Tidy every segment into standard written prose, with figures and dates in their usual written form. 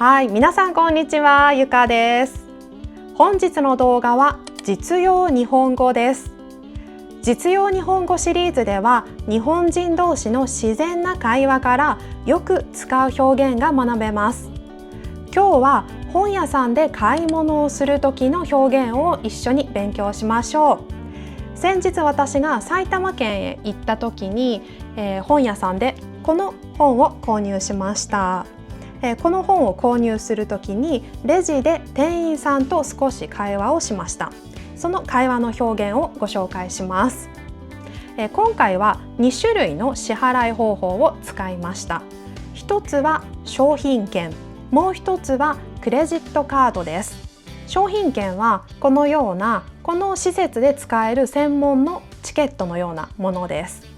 はい、皆さんこんにちは、ゆかです。本日の動画は実用日本語です。実用日本語シリーズでは日本人同士の自然な会話からよく使う表現が学べます。今日は本屋さんで買い物をする時の表現を一緒に勉強しましょう。先日私が埼玉県へ行った時に、本屋さんでこの本を購入しました。この本を購入する時にレジで店員さんと少し会話をしました。その会話の表現をご紹介します。今回は2種類の支払い方法を使いました。一つは商品券、もう一つはクレジットカードです。商品券はこのようなこの施設で使える専門のチケットのようなものです。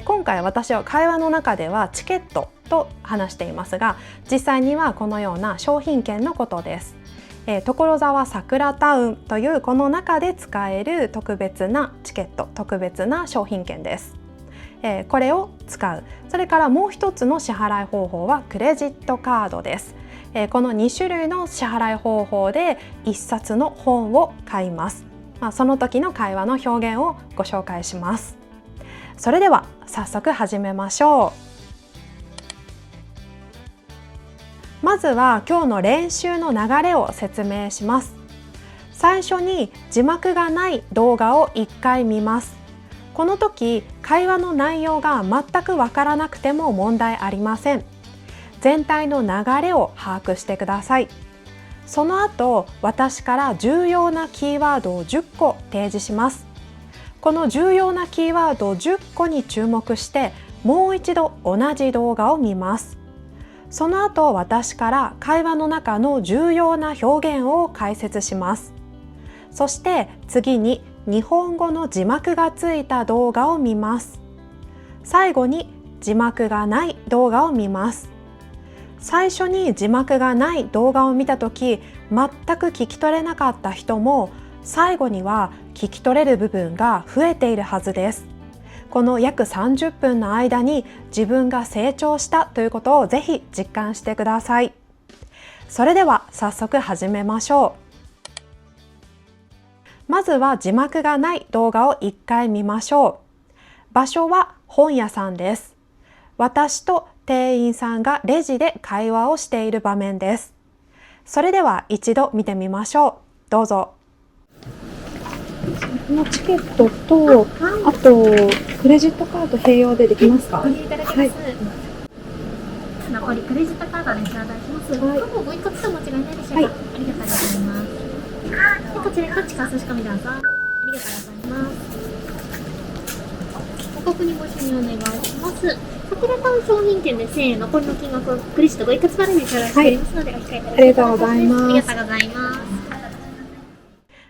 今回私は会話の中ではチケットと話していますが、実際にはこのような商品券のことです。所沢さくらタウンというこの中で使える特別なチケット、特別な商品券です。これを使う。それからもう一つの支払い方法はクレジットカードです。この2種類の支払い方法で1冊の本を買います。その時の会話の表現をご紹介します。それでは早速始めましょう。まずは今日の練習の流れを説明します。最初に字幕がない動画を1回見ます。この時、会話の内容が全くわからなくても問題ありません。全体の流れを把握してください。その後、私から重要なキーワードを10個提示します。この重要なキーワード10個に注目して、もう一度同じ動画を見ます。その後、私から会話の中の重要な表現を解説します。そして次に日本語の字幕がついた動画を見ます。最後に字幕がない動画を見ます。最初に字幕がない動画を見たとき、全く聞き取れなかった人も、最後には聞き取れる部分が増えているはずです。この約30分の間に自分が成長したということをぜひ実感してください。それでは早速始めましょう。まずは字幕がない動画を1回見ましょう。場所は本屋さんです。私と店員さんがレジで会話をしている場面です。それでは一度見てみましょう。どうぞ。このチケットと、あとクレジットカード併用でできますか？ご利用いただけます。はい、残りクレジットカードで頂戴します。はい、ご一括とお間違いないでしょうか？はい、ありがとうございます。でこちらから地下差し込みどうぞ。ありがとうございます。ご確認ご一緒にお願いします。桜タウン商品券で1000円、残りの金額をクレジットご一括払いで頂戴しておりますので、お控えいただきます。ありがとうございます。ありがとうございます。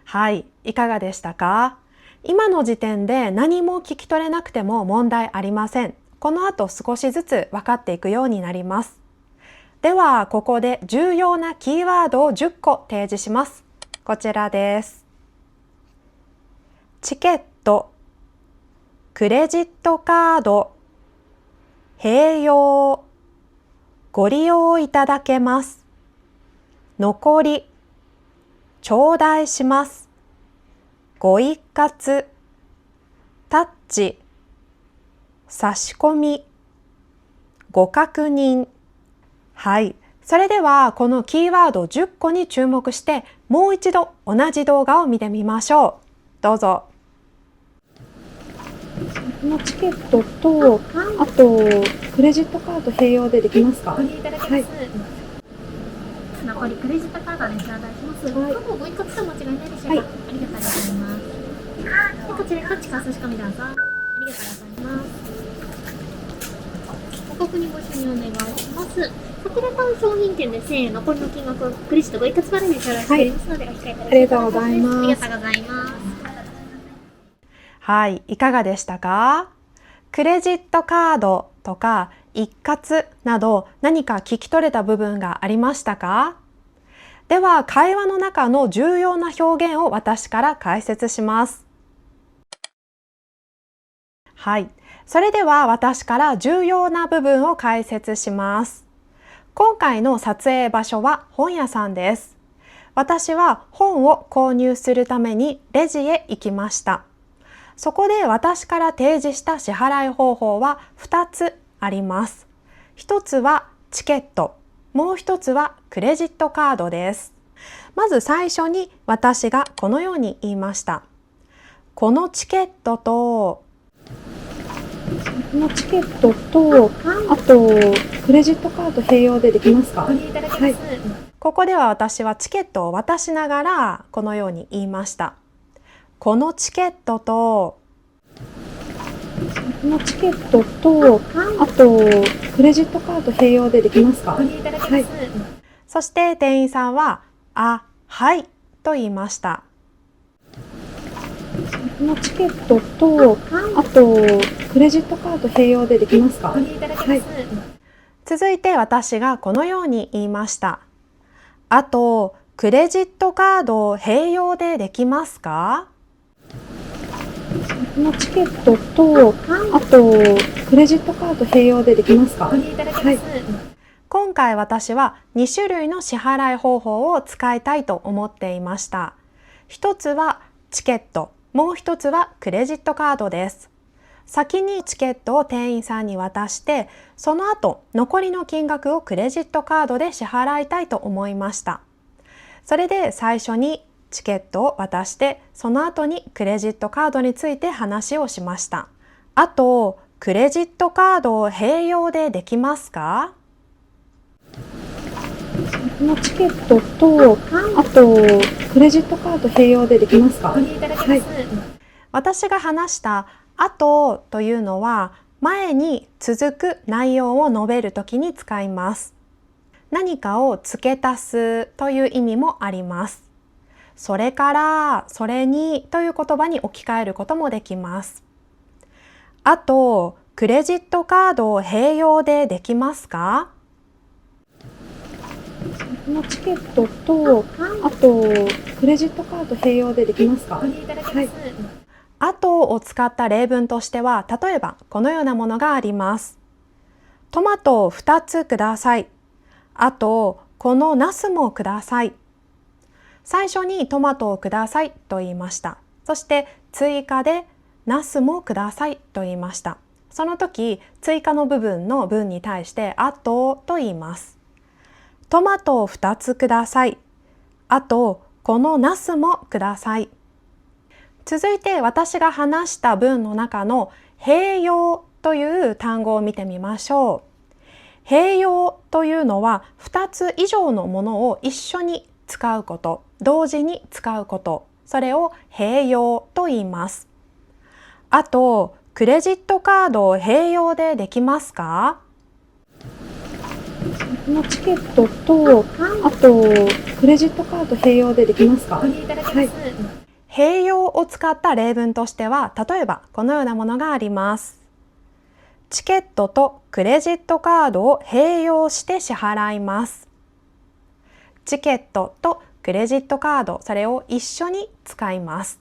はい、いかがでしたか？今の時点で何も聞き取れなくても問題ありません。この後少しずつ分かっていくようになります。では、ここで重要なキーワードを10個提示します。こちらです。チケット、クレジットカード、併用、ご利用いただけます。残り、頂戴します。ご一括、タッチ、差し込み、ご確認。はい。それではこのキーワード10個に注目してもう一度同じ動画を見てみましょう。どうぞ。このチケットと、あとクレジットカード併用でできますか？ご利用いただけます。はい、残りクレジットカードで頂戴します。はい、ご一括とお間違いないでしょうか？はい、ありがとうございます。でこちらから地下差し込みどうぞ。ありがとうございます。ご確認ご一緒にお願いします。桜タウン商品券で1000円、残りの金額をクレジットご一括払いで頂戴しておりますので、お控えいただきます。ありがとうございます。ありがとうございます。はい、いかがでしたか？クレジットカードとか一括など何か聞き取れた部分がありましたか？では、会話の中の重要な表現を私から解説します。はい。それでは私から重要な部分を解説します。今回の撮影場所は本屋さんです。私は本を購入するためにレジへ行きました。そこで私から提示した支払い方法は2つあります。1つはチケット、もう1つはクレジットカードです。まず最初に私がこのように言いました。このチケットと、あとクレジットカード併用でできますか？ここでは私はチケットを渡しながらこのように言いました。このチケットと、あとクレジットカード併用でできますか？そして店員さんは、はいと言いました。このチケットと、あとクレジットカード併用でできますか？続いて私がこのように言いました。あと、クレジットカード併用でできますか？このチケットと、あとクレジットカード併用でできますか？今回私は2種類の支払い方法を使いたいと思っていました。一つはチケット、もう一つはクレジットカードです。先にチケットを店員さんに渡して、その後残りの金額をクレジットカードで支払いたいと思いました。それで最初にチケットを渡して、その後にクレジットカードについて話をしました。あと、クレジットカードを併用でできますか？このチケットと、あとクレジットカード併用でできますか？私が話したあとというのは前に続く内容を述べるときに使います。何かを付け足すという意味もあります。それから、それにという言葉に置き換えることもできます。あと、クレジットカードを併用でできますか？このチケットと、あとクレジットカード併用でできますか？あとを使った例文としては、例えばこのようなものがあります。トマトを2つください。あと、このナスもください。最初にトマトをくださいと言いました。そして追加でナスもくださいと言いました。その時、追加の部分の文に対してあとと言います。トマトを2つください。あと、このナスもください。続いて私が話した文の中の併用という単語を見てみましょう。併用というのは2つ以上のものを一緒に使うこと、同時に使うこと、それを併用と言います。あと、クレジットカードを併用でできますか？このチケットと、あとクレジットカード併用でできますか？併用を使った例文としては、例えばこのようなものがあります。チケットとクレジットカードを併用して支払います。チケットとクレジットカード、それを一緒に使います。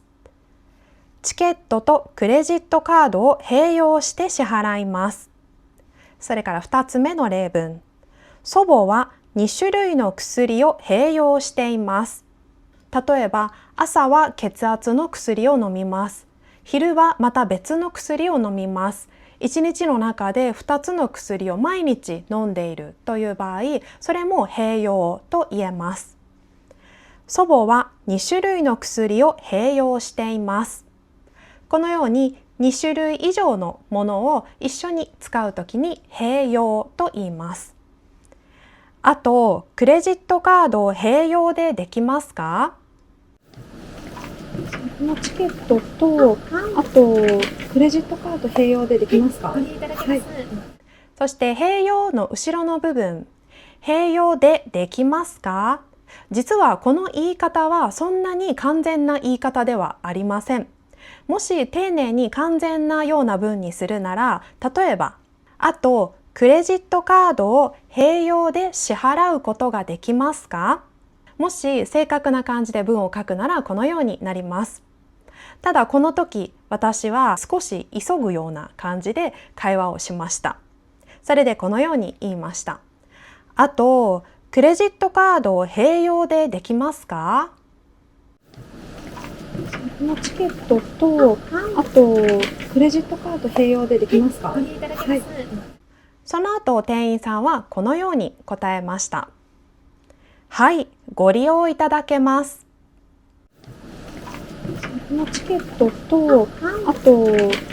チケットとクレジットカードを併用して支払います。それから2つ目の例文。祖母は2種類の薬を併用しています。例えば、朝は血圧の薬を飲みます。昼はまた別の薬を飲みます。1日の中で2つの薬を毎日飲んでいるという場合、それも併用と言えます。祖母は2種類の薬を併用しています。このように2種類以上のものを一緒に使うときに併用と言います。あと、クレジットカードを併用でできますか？このチケットと、あとクレジットカード併用でできますか？そして併用の後ろの部分、併用でできますか？実はこの言い方はそんなに完全な言い方ではありません。もし丁寧に完全なような文にするなら、例えば、あとクレジットカードを併用で支払うことができますか？もし正確な感じで文を書くならこのようになります。ただこの時、私は少し急ぐような感じで会話をしました。それでこのように言いました。あと、クレジットカードを併用でできますか？このチケットと、あと、クレジットカード併用でできますか？ご利用いただけます。はい。その後、店員さんはこのように答えました。はい、ご利用いただけます。このチケットと、あと、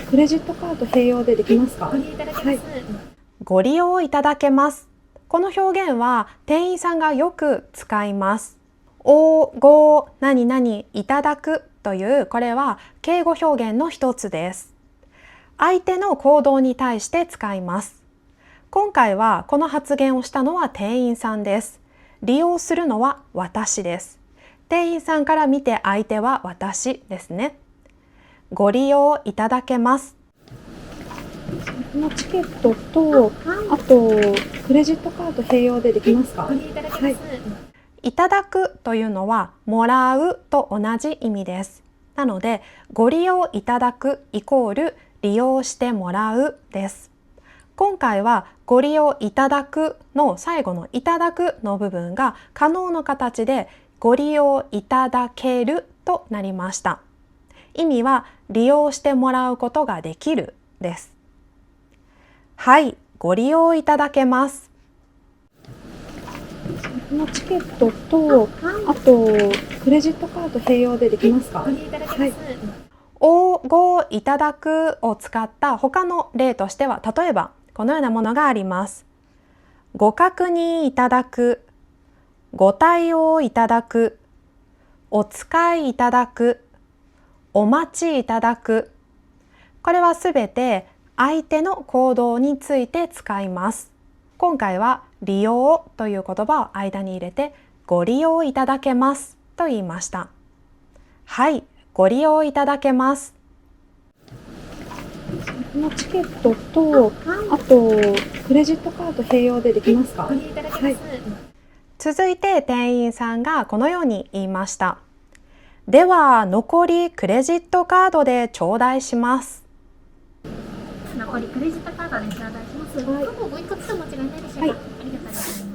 クレジットカード併用でできますか？ご利用いただけます。はい。ご利用いただけます。この表現は店員さんがよく使います。お、ご、何々いただくという、これは敬語表現の一つです。相手の行動に対して使います。今回はこの発言をしたのは店員さんです。利用するのは私です。店員さんから見て相手は私ですね。ご利用いただけます。このチケットと、あと、クレジットカード併用でできますか？ご利用いただけます。はい。いただくというのはもらうと同じ意味です。なので、ご利用いただくイコール利用してもらうです。今回はご利用いただくの最後のいただくの部分が可能の形でご利用いただけるとなりました。意味は利用してもらうことができるです。はい、ご利用いただけます。このチケットと、あと、クレジットカード併用でできますか？ご利用いただけます。はい。お、ご、いただくを使った他の例としては、例えばこのようなものがあります。ご確認いただく、ご対応いただく、お使いいただく、お待ちいただく。これはすべて相手の行動について使います。今回は利用という言葉を間に入れてご利用いただけますと言いました。はい、ご利用いただけます。このチケットと、あと、クレジットカード併用でできますか？ご利用いただけます。はい。続いて店員さんがこのように言いました。では残りクレジットカードで頂戴します。残りクレジットカードで頂戴します。はい。ご一括と間違いないでしょうか？はい。ありがとうございます。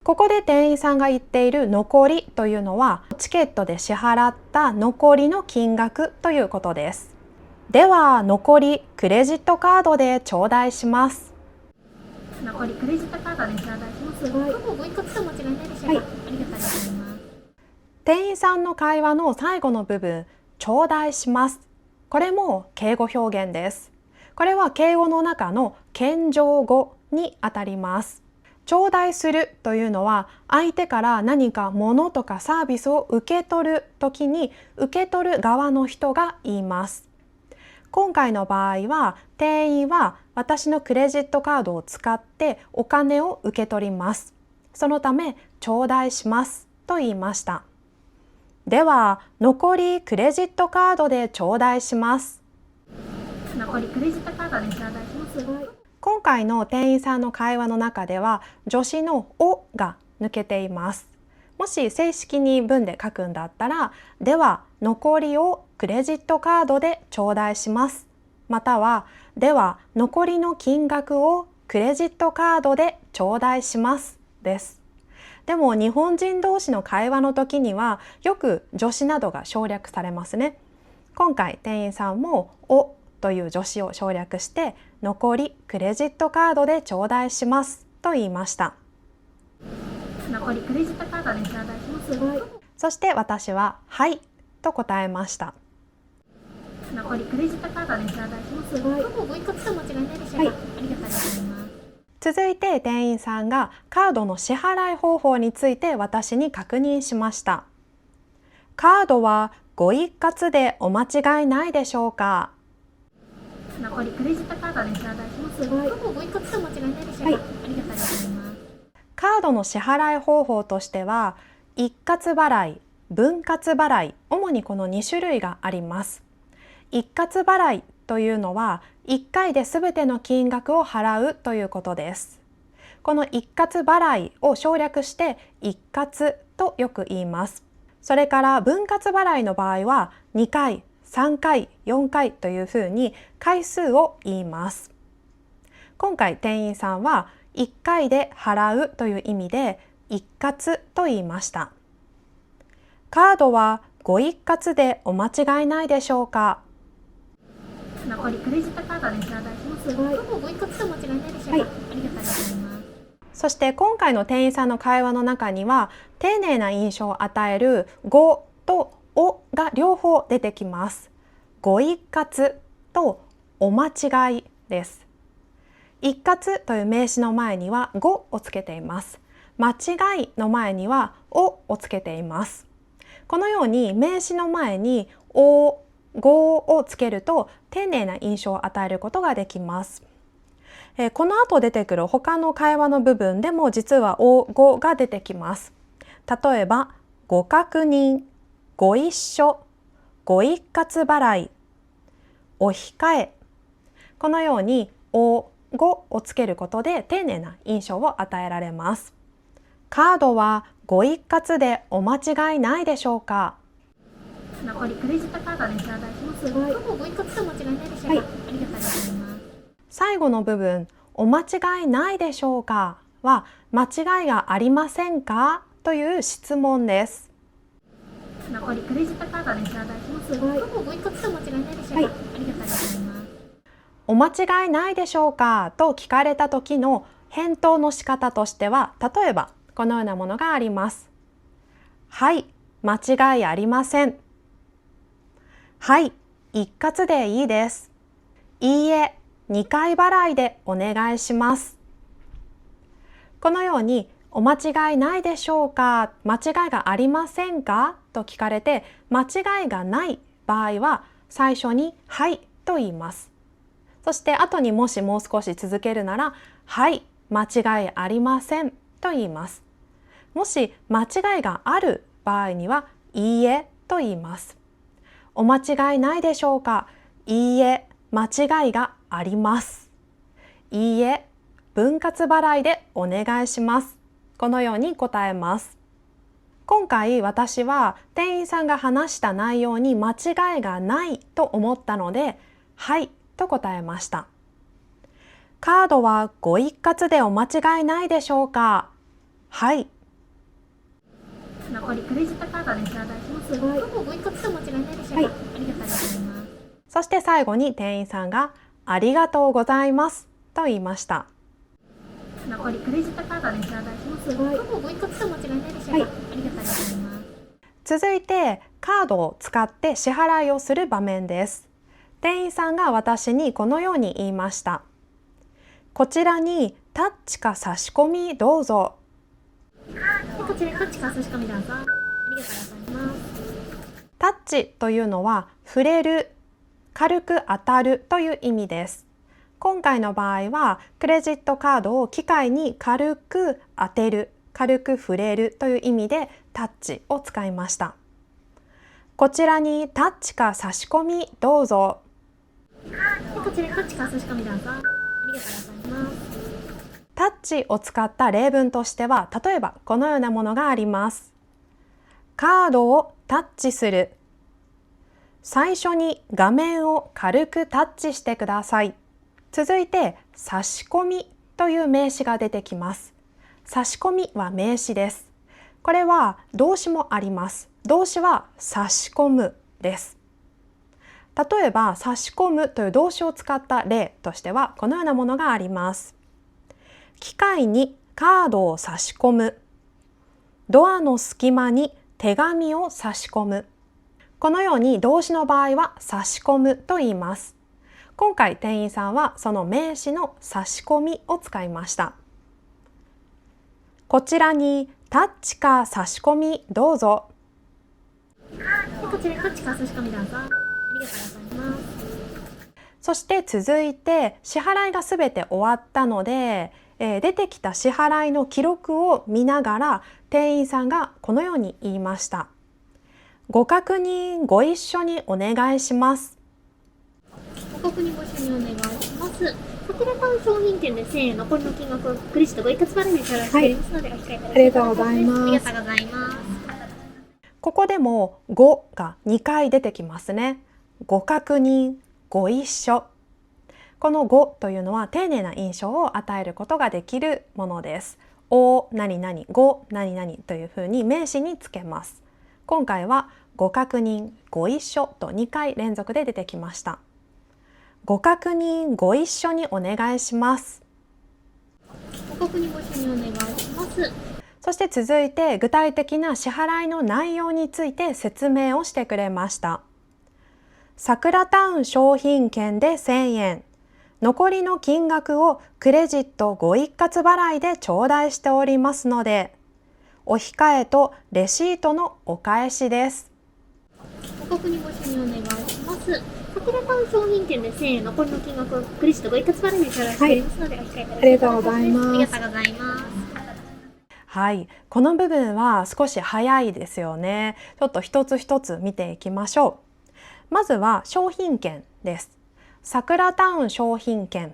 ここで店員さんが言っている残りというのはチケットで支払った残りの金額ということです。では残りクレジットカードで頂戴します。残りクレジットカードで頂戴します。はい。ご一括と間違いないでしょうか？はい。ありがとうございます。店員さんの会話の最後の部分、頂戴します。これも敬語表現です。これは敬語の中の謙譲語にあたります。頂戴するというのは相手から何か物とかサービスを受け取るときに受け取る側の人が言います。今回の場合は店員は私のクレジットカードを使ってお金を受け取ります。そのため頂戴しますと言いました。では残りクレジットカードで頂戴します。残りクレジットカードで頂戴します。はい。今回の店員さんの会話の中では助詞のおが抜けています。もし正式に文で書くんだったら、では残りをクレジットカードで頂戴します。または、では残りの金額をクレジットカードで頂戴しますです。でも日本人同士の会話の時にはよく助詞などが省略されますね。今回店員さんもおという助詞を省略して残りクレジットカードで頂戴しますと言いました。残りクレジットカードで頂戴します。はい。そして私ははいと答えました。残りクレジットカードで頂戴します。はい。ご一括と間違いないでしょうか？はい。ありがとうございます。続いて店員さんがカードの支払い方法について私に確認しました。カードはご一括でお間違いないでしょうか？残りクレジットカードで頂戴します。はい。ご一括と間違いないでしょうか？はい。ありがとうございます。カードの支払い方法としては一括払い、分割払い、主にこの2種類があります。一括払いというのは1回で全ての金額を払うということです。この一括払いを省略して一括とよく言います。それから分割払いの場合は2回、3回、4回というふうに回数を言います。今回店員さんは1回で払うという意味で一括と言いました。カードはご一括でお間違いないでしょうか？残りクレジットカードで頂戴します。ほぼご一括でお間違いないでしょうか？ありがとうございます。そして今回の店員さんの会話の中には丁寧な印象を与えるごとおが両方出てきます。ご一括とお間違いです。一括という名詞の前にはごをつけています。間違いの前にはおをつけています。このように名詞の前にお、ごをつけると丁寧な印象を与えることができます。この後出てくる他の会話の部分でも実はお、ごが出てきます。例えば、ご確認、ご一緒、ご一括払い、お控え。このようにお、ごをつけることで丁寧な印象を与えられます。カードはご一括でお間違いないでしょうか？残りクレジットカードで頂戴します。ほぼご一括でお間違いないでしょうか？ありがとうございます。最後の部分、お間違いないでしょうかは、間違いがありませんかという質問です。残りクレジットカードで頂戴します。ほぼご一括でお間違いないでしょうか？ありがとうございます。お間違いないでしょうかと聞かれた時の返答の仕方としては、例えばこのようなものがあります。はい、間違いありません。はい、一括でいいです。いいえ、2回払いでお願いします。このように、お間違いないでしょうか、間違いがありませんかと聞かれて、間違いがない場合は、最初にはいと言います。そして後にもしもう少し続けるなら、はい、間違いありませんと言います。もし間違いがある場合には、いいえと言います。お間違いないでしょうか？いいえ、間違いがあります。いいえ、分割払いでお願いします。このように答えます。今回私は店員さんが話した内容に間違いがないと思ったので、はいと答えました。カードはご一括でお間違いないでしょうか？はい。残りクレジットカードで頂戴します。ほぼご一括でお間違いないでしょうか？ありがとうございます。そして最後に店員さんがありがとうございますと言いました。残りクレジットカードで頂戴します。ほぼご一括でお間違いないでしょうか？ありがとうございます。続いてカードを使って支払いをする場面です。店員さんが私にこのように言いました。こちらにタッチか差し込みどうぞ。こちらにタッチか差し込みどうぞ。ありがとうございます。タッチというのは触れる、軽く当たるという意味です。今回の場合はクレジットカードを機械に軽く当てる、軽く触れるという意味でタッチを使いました。こちらにタッチか差し込みどうぞ。こちらにタッチか差し込みどうぞ。ありがとうございます。タッチを使った例文としては、例えばこのようなものがあります。カードをタッチする。最初に画面を軽くタッチしてください。続いて、差し込みという名詞が出てきます。差し込みは名詞です。これは動詞もあります。動詞は差し込むです。例えば、差し込むという動詞を使った例としては、このようなものがあります。機械にカードを差し込む。ドアの隙間に手紙を差し込む。このように動詞の場合は差し込むと言います。今回店員さんはその名詞の差し込みを使いました。こちらにタッチか差し込みどうぞ。こちらにタッチか差し込みどうぞ。ありがとうございます。そして続いて支払いがすべて終わったので、出てきた支払いの記録を見ながら店員さんがこのように言いました。ご確認ご一緒にお願いします。ご確認ご一緒にお願いします。こちらから商品券で1000円、残りの金額をクレジットご一括払いに支払していますので、お控えいただきます。ありがとうございます。ありがとうございます。ここでもごが2回出てきますね。ご確認、ご一緒。このごというのは丁寧な印象を与えることができるものです。お何々、ご何々というふうに名詞につけます。今回はご確認、ご一緒と2回連続で出てきました。ご確認、ご一緒にお願いします。ご確認ご一緒にお願いします。そして続いて具体的な支払いの内容について説明をしてくれました。さくらタウン商品券で1000円。残りの金額をクレジットご一括払いで頂戴しておりますので、お控えとレシートのお返しです。ご確認ご一緒にお願いします。さくらタウン商品券で1000円、残りの金額をクレジットご一括払いで頂戴しておりますので、お控えください。ありがとうございます。ありがとうございます。はい、この部分は少し早いですよね。ちょっと一つ一つ見ていきましょう。まずは商品券です。さくらタウン商品券。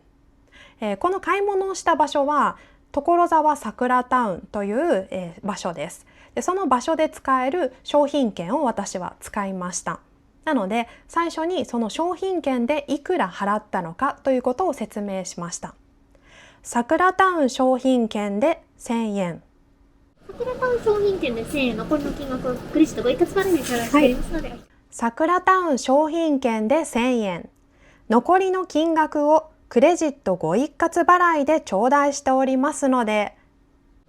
この買い物をした場所は所沢さくらタウンという、場所です。で、その場所で使える商品券を私は使いました。なので最初にその商品券でいくら払ったのかということを説明しました。さくらタウン商品券で1000円。さくらタウン商品券で1000円、残りの金額をクレジットご一括払いで頂戴しておりますので、さくらタウン商品券で1000円。残りの金額をクレジットご一括払いで頂戴しておりますので、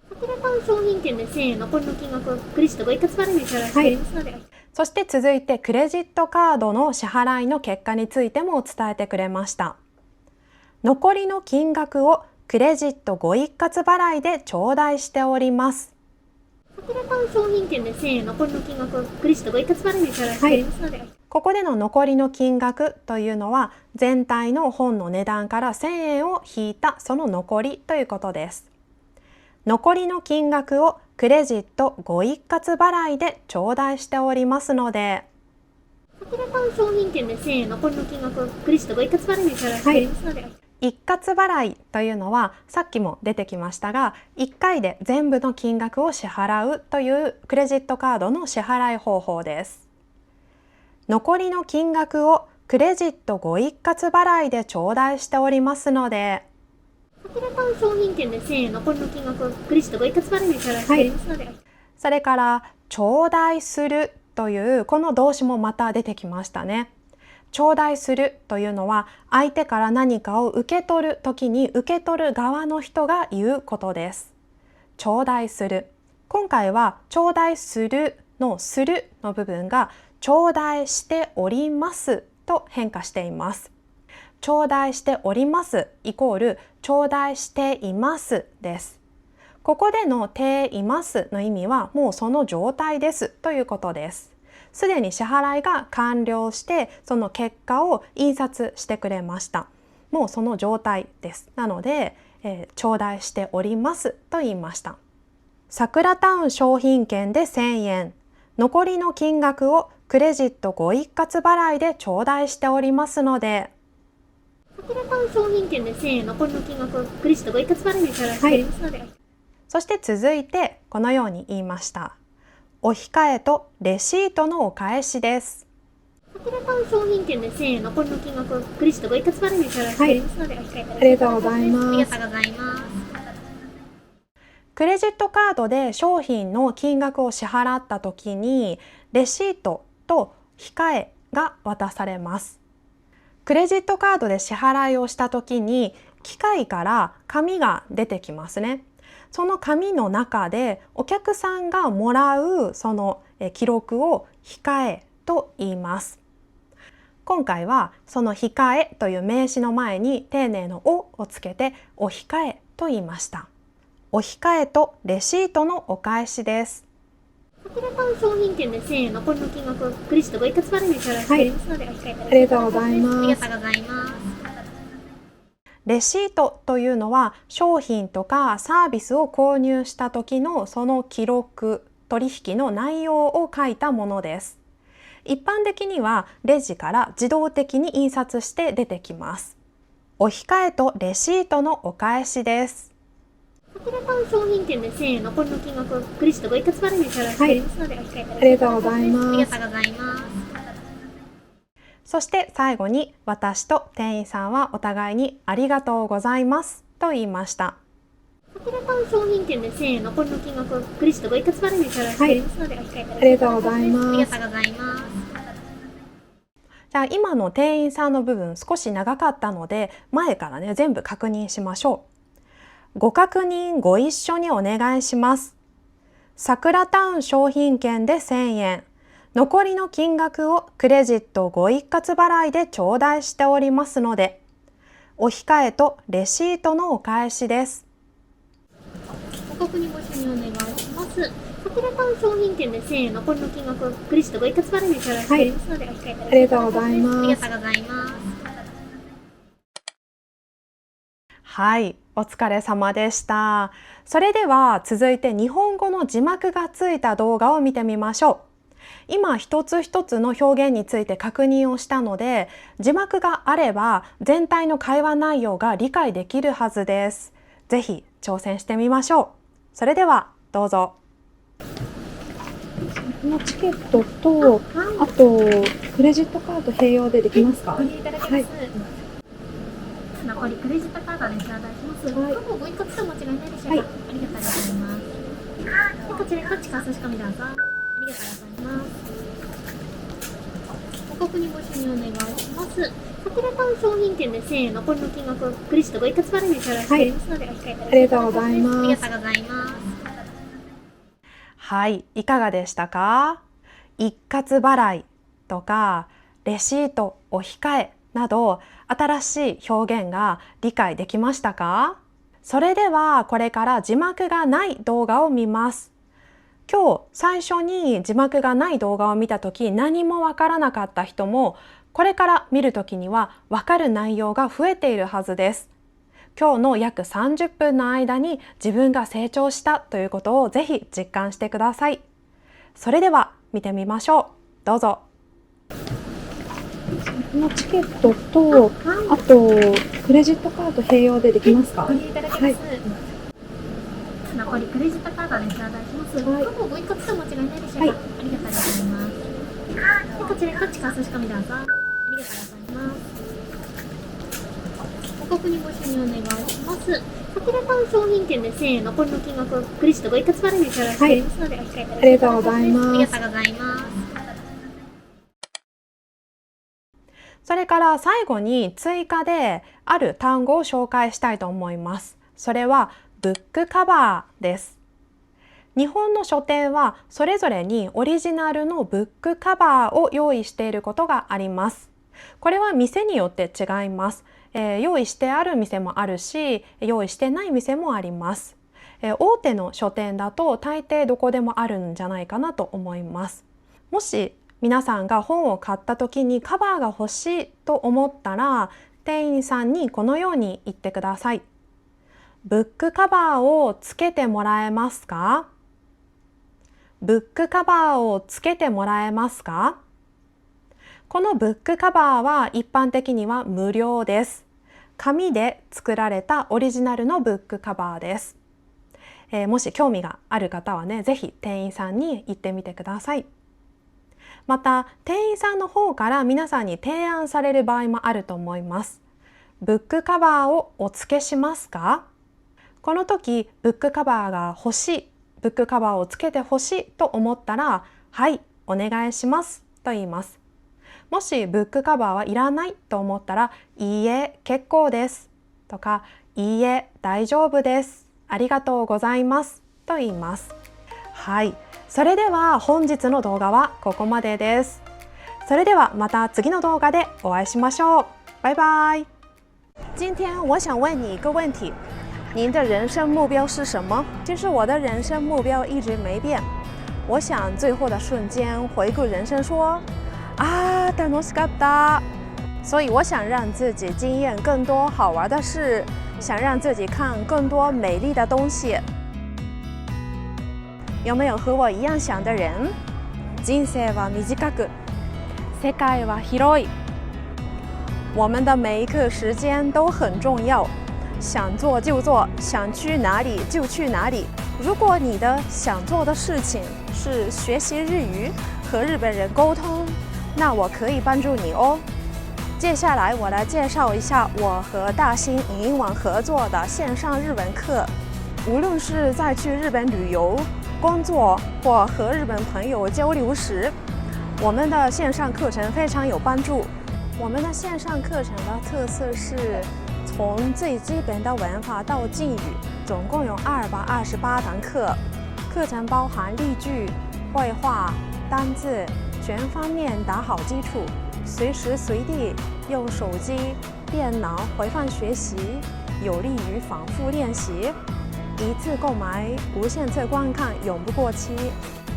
さくらタウン商品券で1000円、残りの金額をクレジットご一括払いで頂戴しておりますので、そして続いてクレジットカードの支払いの結果についても伝えてくれました。残りの金額をクレジットご一括払いで頂戴しております。さくらタウン商品券で1000円、残りの金額をクレジットご一括払いで頂戴しておりますので、ここでの残りの金額というのは全体の本の値段から1000円を引いたその残りということです。残りの金額をクレジットご一括払いで頂戴しておりますので、さくらタウン商品券で1000円、残りの金額をクレジットご一括払いで頂戴しておりますので、一括払いというのはさっきも出てきましたが、1回で全部の金額を支払うというクレジットカードの支払い方法です。残りの金額をクレジットご一括払いで頂戴しておりますので、さくらタウン商品券で1000円、残りの金額をクレジットご一括払いで頂戴しておりますので、それから頂戴するというこの動詞もまた出てきましたね。頂戴するというのは相手から何かを受け取るときに受け取る側の人が言うことです。頂戴する。今回は頂戴するのするの部分が頂戴しておりますと変化しています。頂戴しておりますイコール頂戴していますです。ここでのていますの意味はもうその状態ですということです。すでに支払いが完了してその結果を印刷してくれました。もうその状態です。なので、頂戴しておりますと言いました。さくらタウン商品券で1000円。残りの金額をクレジットご一括払いで頂戴しておりますので、さくらタウン商品券で1000円、残りの金額をクレジットご一括払いで頂戴しておりますので、そして続いてこのように言いました。お控えとレシートのお返しです。さくらタウン商品券で1000円、残りの金額をクレジットご一括払いで頂戴しておりますので、お控えください。ありがとうございます。ありがとうございます。クレジットカードで商品の金額を支払ったときにレシートと控えが渡されます。クレジットカードで支払いをしたときに機械から紙が出てきますね。その紙の中でお客さんがもらうその記録を控えと言います。今回はその控えという名詞の前に丁寧のおをつけてお控えと言いました。お控えとレシートのお返しです。さくらタウン商品券で1000円、残りの金額をクレジットご一括払いで頂戴しておりますので、お控えください。ありがとうございます。ありがとうございます。レシートというのは商品とかサービスを購入した時のその記録、取引の内容を書いたものです。一般的にはレジから自動的に印刷して出てきます。お控えとレシートのお返しです。さくらタウン商品券で1000円、残りの金額をクレジットご一括払いで頂戴しておりますので、お控えください。ありがとうございます。ありがとうございます。そして最後に私と店員さんはお互いにありがとうございますと言いました。こちら単商品券で1000円、残りの金額をクレジットご一括払いで支払いしておりますので、お控えいただきます。ありがとうございます。ありがとうございます。じゃあ今の店員さんの部分少し長かったので、前からね全部確認しましょう。ご確認ご一緒にお願いします。桜タウン商品券で1000円。残りの金額をクレジットご一括払いで頂戴しておりますので、お控えとレシートのお返しです。ご確認ご一緒にお願いします。桜タウン商品券で1000円、残りの金額をクレジットご一括払いで支払いしておりますので、お控えいただきます。ありがとうございます。ありがとうございます。はい、お疲れ様でした。それでは続いて日本語の字幕がついた動画を見てみましょう。今一つ一つの表現について確認をしたので、字幕があれば全体の会話内容が理解できるはずです。ぜひ挑戦してみましょう。それではどうぞ。このチケットと、あとクレジットカード併用でできますか？ご利用いただけます。残りクレジットカードで支払いします。はい。どうもご一括と間違いないでしょうか？はい。ありがとうございます。でこちらにタッチか差し込みどうぞ。ありがとうございます。ご確認ご一緒にお願いします。桜タウン商品券で1000円、残りの金額をクレジットご一括払いで支払いしておりますので、お控えいただきます。ありがとうございます。ありがとうございます。はい、いかがでしたか？一括払いとかレシート、お控えなど新しい表現が理解できましたか？それではこれから字幕がない動画を見ます。今日最初に字幕がない動画を見たとき何もわからなかった人もこれから見るときにはわかる内容が増えているはずです。今日の約30分の間に自分が成長したということをぜひ実感してください。それでは見てみましょう。どうぞ。このチケットと、あとクレジットカード併用でできますか？ご利用いただけます。はい。残りクレジットカードで支払いします。はい。どうもご一括と間違いないでしょうか？はい。ありがとうございます。でこちらにタッチか差し込みどうぞ。ありがとうございます。ご確認ご一緒にお願いします。桜タウン商品券で1000円、残りの金額をクレジットご一括払いで支払いしておりますので、お控えいただきます。ありがとうございます。ありがとうございます。それから最後に追加である単語を紹介したいと思います。それはブックカバーです。日本の書店はそれぞれにオリジナルのブックカバーを用意していることがあります。これは店によって違います。用意してある店もあるし、用意してない店もあります。大手の書店だと大抵どこでもあるんじゃないかなと思います。もし皆さんが本を買った時にカバーが欲しいと思ったら、店員さんにこのように言ってください。ブックカバーをつけてもらえますか？ブックカバーをつけてもらえますか？このブックカバーは一般的には無料です。紙で作られたオリジナルのブックカバーです。もし興味がある方はね、ぜひ店員さんに言ってみてください。また、店員さんの方から皆さんに提案される場合もあると思います。ブックカバーをお付けしますか？この時、ブックカバーが欲しい、ブックカバーをつけて欲しいと思ったら、はい、お願いしますと言います。もしブックカバーはいらないと思ったら、いいえ、結構ですとか、いいえ、大丈夫です、ありがとうございますと言います。はい、それでは本日の動画はここまでです。それではまた次の動画でお会いしましょう。バイバイ。今天我想问你一个问题，您的人生目标是什么？其实我的人生目标一直没变。我想最后的瞬间回顾人生说，楽しかった。所以我想让自己经验更多好玩的事，想让自己看更多美丽的东西。有没有和我一样想的人？人生は短く、世界は広い。我们的每一刻时间都很重要，想做就做，想去哪里就去哪里。如果你的想做的事情是学习日语，和日本人沟通，那我可以帮助你哦。接下来我来介绍一下我和大新影音网合作的线上日文课。无论是在去日本旅游、工作或和日本朋友交流时，我们的线上课程非常有帮助。我们的线上课程的特色是从最基本的文法到敬语，总共有228堂课。课程包含例句、绘画、单字，全方面打好基础，随时随地用手机、电脑回放学习，有利于反复练习。一次购买，无限次观看，永不过期。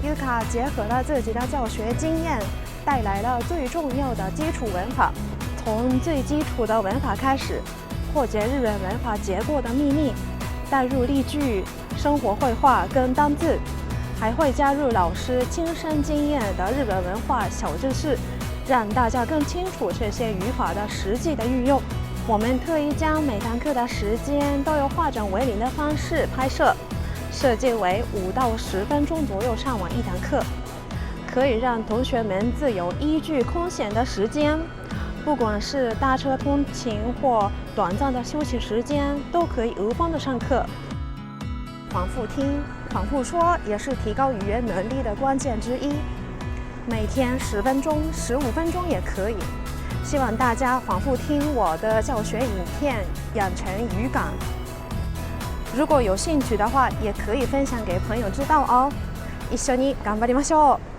Yuka 结合了自己的教学经验，带来了最重要的基础文法，从最基础的文法开始，破解日本文法结构的秘密，带入例句、生活绘画跟单字，还会加入老师亲身经验的日本文化小知识，让大家更清楚这些语法的实际的运用。我们特意将每堂课的时间都用化整为零的方式拍摄，设计为5到10分钟左右上完一堂课，可以让同学们自由依据空闲的时间，不管是搭车通勤或短暂的休息时间，都可以无缝的上课。反复听、反复说也是提高语言能力的关键之一。每天10分钟、15分钟也可以。希望大家反复听我的教学影片，养成语感。如果有兴趣的话，也可以分享给朋友知道哦。一緒に頑張りましょう。